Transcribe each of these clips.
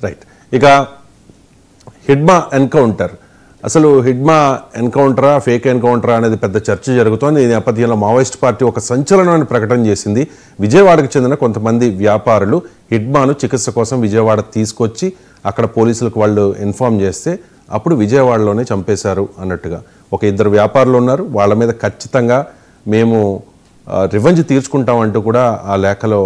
Right. ఇక Hidma encounter, అసలు Hidma ఎన్కౌంటరా fake ఎన్కౌంటరా అనేది పెద్ద చర్చ జరుగుతోంది. ఈ నేపథ్యంలో మావోయిస్ట్ పార్టీ ఒక సంచలనమైన ప్రకటన చేసింది. విజయవాడకు చెందిన కొంతమంది వ్యాపారులు హిడ్మాను చికిత్స కోసం విజయవాడ తీసుకొచ్చి అక్కడ పోలీసులకు వాళ్ళు ఇన్ఫార్మ్ చేస్తే అప్పుడు విజయవాడలోనే చంపేశారు అన్నట్టుగా. ఒక 2 వ్యాపారులు ఉన్నారు, వాళ్ళ మీద ఖచ్చితంగా మేము రివెంజ్ తీర్చుకుంటామంటూ కూడా ఆ లేఖలో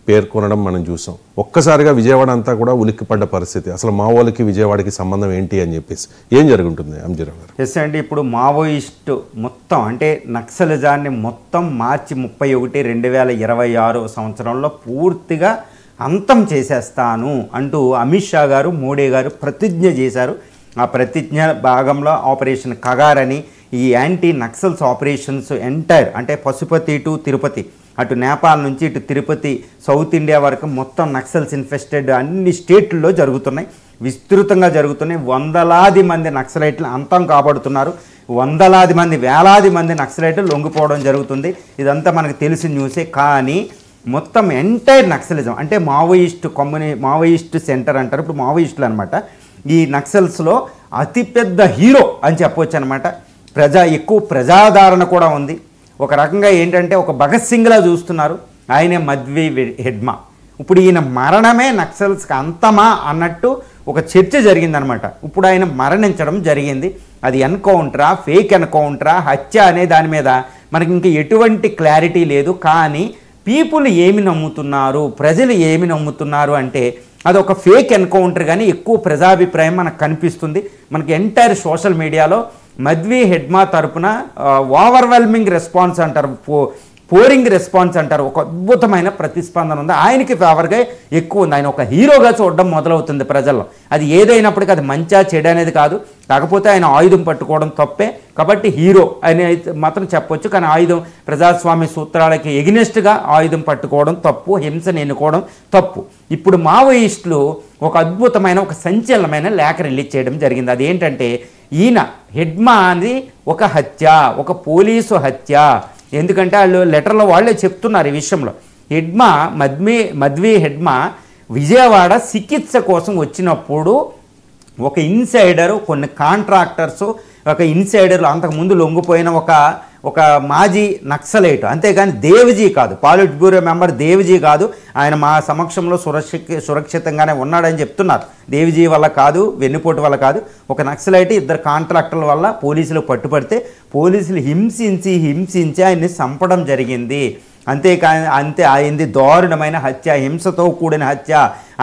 పేర్కొనడం మనం చూసాం. ఒక్కసారిగా విజయవాడ అంతా కూడా ఉలిక్కిపడ్డ పరిస్థితి. అసలు మావోలకి విజయవాడకి సంబంధం ఏంటి అని చెప్పేసి ఏం జరుగుతుంది అంజీరావు గారు? ఎస్ అండి, ఇప్పుడు మావోయిస్టు మొత్తం అంటే నక్సలిజాన్ని మొత్తం మార్చి 31, 2026 సంవత్సరంలో పూర్తిగా అంతం చేసేస్తాను అంటూ అమిత్ షా గారు, మోడీ గారు ప్రతిజ్ఞ చేశారు. ఆ ప్రతిజ్ఞ భాగంలో ఆపరేషన్ కగార్ అని ఈ యాంటీ నక్సల్స్ ఆపరేషన్స్ ఎంటైర్ అంటే పశుపతి టు తిరుపతి, అటు నేపాల్ నుంచి ఇటు తిరుపతి, సౌత్ ఇండియా వరకు మొత్తం నక్సల్స్ ఇన్ఫెస్టెడ్ అన్ని స్టేట్లలో జరుగుతున్నాయి, విస్తృతంగా జరుగుతున్నాయి. వందలాది మంది నక్సలైట్లు అంతం కాబడుతున్నారు, వందలాది మంది వేలాది మంది నక్సలైట్లు లొంగిపోవడం జరుగుతుంది. ఇదంతా మనకు తెలిసిన న్యూసే. కానీ మొత్తం ఎంటైర్ నక్సలిజం అంటే మావోయిస్ట్ సెంటర్ అంటారు ఇప్పుడు మావోయిస్టులు అనమాట. ఈ నక్సల్స్లో అతిపెద్ద హీరో అని చెప్పవచ్చు అనమాట. ఎక్కువ ప్రజాదరణ కూడా ఉంది. ఒక రకంగా ఏంటంటే ఒక భగత్ సింగ్లా చూస్తున్నారు. ఆయనే మద్వి హెడ్మా. ఇప్పుడు ఈయన మరణమే నక్సల్స్కి అంతమా అన్నట్టు ఒక చర్చ జరిగిందనమాట. ఇప్పుడు ఆయన మరణించడం జరిగింది. అది ఎన్కౌంటరా ఫేక్ ఎన్కౌంటరా హత్య అనే దాని మీద మనకి ఇంకా ఎటువంటి క్లారిటీ లేదు. కానీ పీపుల్ ఏమి నమ్ముతున్నారు, ప్రజలు ఏమి నమ్ముతున్నారు అంటే అదొక ఫేక్ ఎన్కౌంటర్. కానీ ఎక్కువ ప్రజాభిప్రాయం మనకు కనిపిస్తుంది. మనకి ఎంటైర్ సోషల్ మీడియాలో మద్వి హెడ్మా తరపున ఓవర్వెల్మింగ్ రెస్పాన్స్ అంటారు, పోరింగ్ రెస్పాన్స్ అంటారు. ఒక అద్భుతమైన ప్రతిస్పందన ఉంది. ఆయనకి ఫేవర్గా ఎక్కువ ఉంది. ఆయన ఒక హీరోగా చూడడం మొదలవుతుంది ప్రజల్లో. అది ఏదైనప్పటికీ అది మంచా చెడు అనేది కాదు. కాకపోతే ఆయన ఆయుధం పట్టుకోవడం తప్పే కాబట్టి హీరో అని మాత్రం చెప్పొచ్చు. కానీ ఆయుధం ప్రజాస్వామ్య సూత్రాలకి ఎగినెస్ట్గా ఆయుధం పట్టుకోవడం తప్పు, హింసను ఎన్నుకోవడం తప్పు. ఇప్పుడు మావోయిస్టులు ఒక అద్భుతమైన ఒక సంచలనమైన లేఖ రిలీజ్ చేయడం జరిగింది. అదేంటంటే ఈయన హెడ్మా అని ఒక హత్య, ఒక పోలీసు హత్య. ఎందుకంటే వాళ్ళు లెటర్లో వాళ్ళే చెప్తున్నారు ఈ విషయంలో. మద్వి హెడ్మా విజయవాడ చికిత్స కోసం వచ్చినప్పుడు ఒక ఇన్సైడరు, కొన్ని కాంట్రాక్టర్సు, ఒక ఇన్సైడర్లు, అంతకుముందు లొంగిపోయిన ఒక మాజీ నక్సలైట్, అంతేగాని దేవజీ కాదు, పాలిట్ బ్యూరో మెంబర్ దేవజీ కాదు. ఆయన మా సమక్షంలో సురక్షితంగానే ఉన్నాడని చెప్తున్నారు. దేవజీ వల్ల కాదు, వెన్నుపోటు వల్ల కాదు, ఒక నక్సలైట్ 2 కాంట్రాక్టర్ల వల్ల పోలీసులు పట్టుపడితే పోలీసులు హింసించి ఆయన్ని చంపడం జరిగింది. అంతే అయింది దారుణమైన హత్య, హింసతో కూడిన హత్య.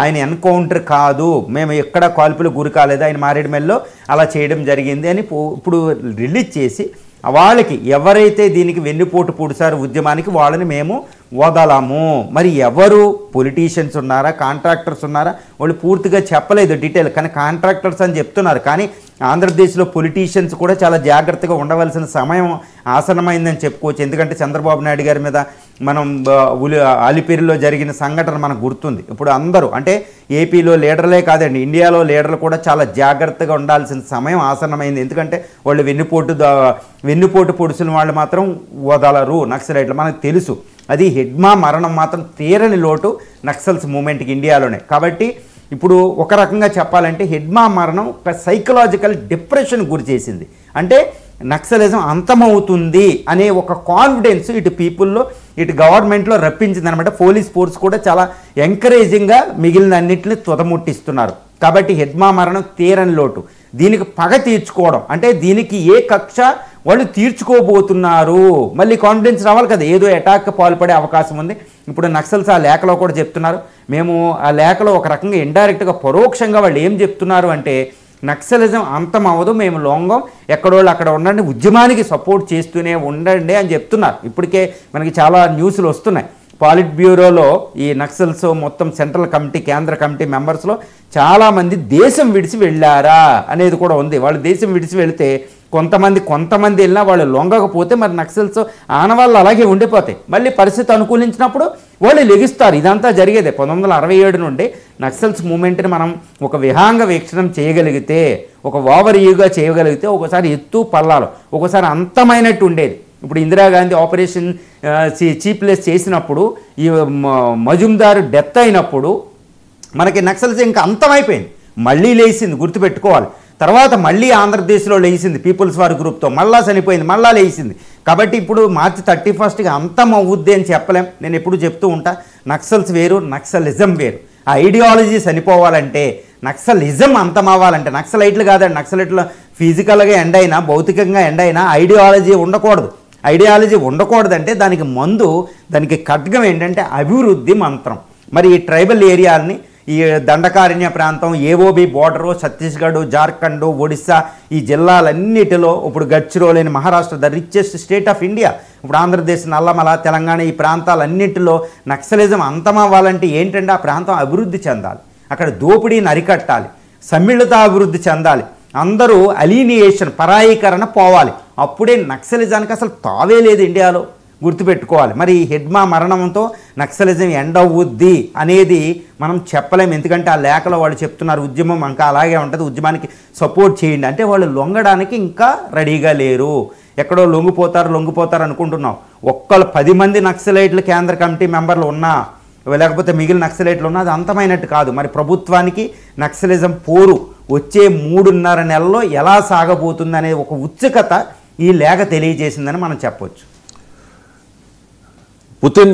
ఆయన ఎన్కౌంటర్ కాదు, మేము ఎక్కడ కాల్పులు గురి కాలేదు, ఆయన మారేడుమెల్లో అలా చేయడం జరిగింది అని ఇప్పుడు రిలీజ్ చేసి వాళ్ళకి ఎవరైతే దీనికి వెన్నుపోటు పొడిచారు ఉద్యమానికి వాళ్ళని మేము వదలము. మరి ఎవరు పొలిటీషియన్స్ ఉన్నారా, కాంట్రాక్టర్స్ ఉన్నారా, వాళ్ళు పూర్తిగా చెప్పలేదు డీటెయిల్. కానీ కాంట్రాక్టర్స్ అని చెప్తున్నారు. కానీ ఆంధ్రప్రదేశ్లో పొలిటీషియన్స్ కూడా చాలా జాగ్రత్తగా ఉండవలసిన సమయం ఆసన్నమైందని చెప్పుకోవచ్చు. ఎందుకంటే చంద్రబాబు నాయుడు గారి మీద మనం అలిపిరిలో జరిగిన సంఘటన మనకు గుర్తుంది. ఇప్పుడు అందరూ అంటే ఏపీలో లీడర్లే కాదండి, ఇండియాలో లీడర్లు కూడా చాలా జాగ్రత్తగా ఉండాల్సిన సమయం ఆసన్నమైంది. ఎందుకంటే వాళ్ళు వెన్నుపోటు పొడిచిన వాళ్ళు మాత్రం వదలరు నక్సలైట్లు, మనకు తెలుసు. అది హెడ్మా మరణం మాత్రం తీరని లోటు నక్సల్స్ మూమెంట్కి ఇండియాలోనే. కాబట్టి ఇప్పుడు ఒక రకంగా చెప్పాలంటే హెడ్మా మరణం ఒక సైకలాజికల్ డిప్రెషన్ గురి చేసింది. అంటే నక్సలిజం అంతమవుతుంది అనే ఒక కాన్ఫిడెన్స్ ఇటు పీపుల్లో ఇటు గవర్నమెంట్లో రప్పించింది అనమాట. పోలీస్ ఫోర్స్ కూడా చాలా ఎంకరేజింగ్గా మిగిలిన అన్నింటిని తుదముట్టిస్తున్నారు. కాబట్టి హెడ్మా మరణం తీరని లోటు. దీనికి పగ తీర్చుకోవడం అంటే దీనికి ఏ కక్ష వాళ్ళు తీర్చుకోబోతున్నారు, మళ్ళీ కాన్ఫిడెన్స్ రావాలి కదా, ఏదో అటాక్ పాల్పడే అవకాశం ఉంది. ఇప్పుడు నక్సల్స్ ఆ లేఖలో కూడా చెప్తున్నారు. మేము ఆ లేఖలో ఒక రకంగా ఇండైరెక్ట్గా పరోక్షంగా వాళ్ళు ఏం చెప్తున్నారు అంటే నక్సలిజం అంతం అవ్వదు, మేము లొంగం, ఎక్కడోళ్ళు అక్కడ ఉండండి, ఉద్యమానికి సపోర్ట్ చేస్తూనే ఉండండి అని చెప్తున్నారు. ఇప్పటికే మనకి చాలా న్యూస్లు వస్తున్నాయి. పాలిట్ బ్యూరోలో ఈ నక్సల్స్ మొత్తం సెంట్రల్ కమిటీ, కేంద్ర కమిటీ మెంబర్స్లో చాలామంది దేశం విడిచి వెళ్ళారా అనేది కూడా ఉంది. వాళ్ళు దేశం విడిచి వెళితే కొంతమంది వెళ్ళినా వాళ్ళు లొంగకపోతే మరి నక్సల్స్ ఆనవాళ్ళు అలాగే ఉండిపోతాయి. మళ్ళీ పరిస్థితి అనుకూలించినప్పుడు వాళ్ళు లెగిస్తారు. ఇదంతా జరిగేదే 1967 నుండి నక్సల్స్ మూమెంట్ని మనం ఒక విహాంగ వీక్షణం చేయగలిగితే, ఒక ఓవర్వ్యూగా చేయగలిగితే ఒకసారి ఎత్తు పల్లాలు, ఒకసారి అంతమైనట్టు ఉండేది. ఇప్పుడు ఇందిరాగాంధీ ఆపరేషన్ చీప్లెస్ చేసినప్పుడు ఈ మజుందార్ డెత్ అయినప్పుడు మనకి నక్సలిజం ఇంకా అంతమైపోయింది, మళ్ళీ లేచింది, గుర్తుపెట్టుకోవాలి. తర్వాత మళ్ళీ ఆంధ్రప్రదేశ్లో లేచింది పీపుల్స్ వార్ గ్రూప్తో, మళ్ళా చనిపోయింది, మళ్ళా లేచింది. కాబట్టి ఇప్పుడు మార్చి 31కి అంతం అవుద్ది అని చెప్పలేం. నేను ఎప్పుడు చెప్తూ ఉంటా, నక్సల్స్ వేరు, నక్సలిజం వేరు. ఆ ఐడియాలజీ చనిపోవాలంటే, నక్సలిజం అంతం అవ్వాలంటే, నక్సలైట్లు కాదండి, నక్సలైట్లు ఫిజికల్గా ఎండ్ అయినా, భౌతికంగా ఎండ్ అయినా ఐడియాలజీ ఉండకూడదు. ఐడియాలజీ ఉండకూడదంటే దానికి మందు, దానికి ఖడ్గం ఏంటంటే అభివృద్ధి మంత్రం. మరి ఈ ట్రైబల్ ఏరియాలని, ఈ దండకారణ్య ప్రాంతం, ఏఓబి బోర్డరు, ఛత్తీస్గఢ్, జార్ఖండ్, ఒడిస్సా, ఈ జిల్లాలన్నిటిలో ఇప్పుడు Gadchiroli, Maharashtra, the richest state of India, ఇప్పుడు ఆంధ్రప్రదేశ్, నల్లమల, తెలంగాణ, ఈ ప్రాంతాలన్నింటిలో నక్సలిజం అంతమవ్వాలంటే ఏంటంటే ఆ ప్రాంతం అభివృద్ధి చెందాలి, అక్కడ దోపిడీని అరికట్టాలి, సమ్మిళిత అభివృద్ధి చెందాలి, అందరూ అలీనియేషన్, పరాయీకరణ పోవాలి. అప్పుడే నక్సలిజానికి అసలు తావే లేదు ఇండియాలో, గుర్తుపెట్టుకోవాలి. మరి హెడ్మా మరణంతో నక్సలిజం ఎండ్ అవుద్ది అనేది మనం చెప్పలేము. ఎందుకంటే ఆ లేఖలో వాళ్ళు చెప్తున్నారు ఉద్యమం ఇంకా అలాగే ఉంటుంది, ఉద్యమానికి సపోర్ట్ చేయండి అంటే వాళ్ళు లొంగడానికి ఇంకా రెడీగా లేరు. ఎక్కడో లొంగిపోతారు అనుకుంటున్నాం. 10 మంది నక్సలైట్లు కేంద్ర కమిటీ మెంబర్లు ఉన్నా, లేకపోతే మిగిలిన నక్సలైట్లు ఉన్నా అది అంతమైనట్టు కాదు. మరి ప్రభుత్వానికి నక్సలిజం పోరు వచ్చే 3.5 నెలల్లో ఎలా సాగబోతుంది అనే ఒక ఉత్సుకత ఈ లేఖ తెలియజేసిందని మనం చెప్పొచ్చు. పుతిన్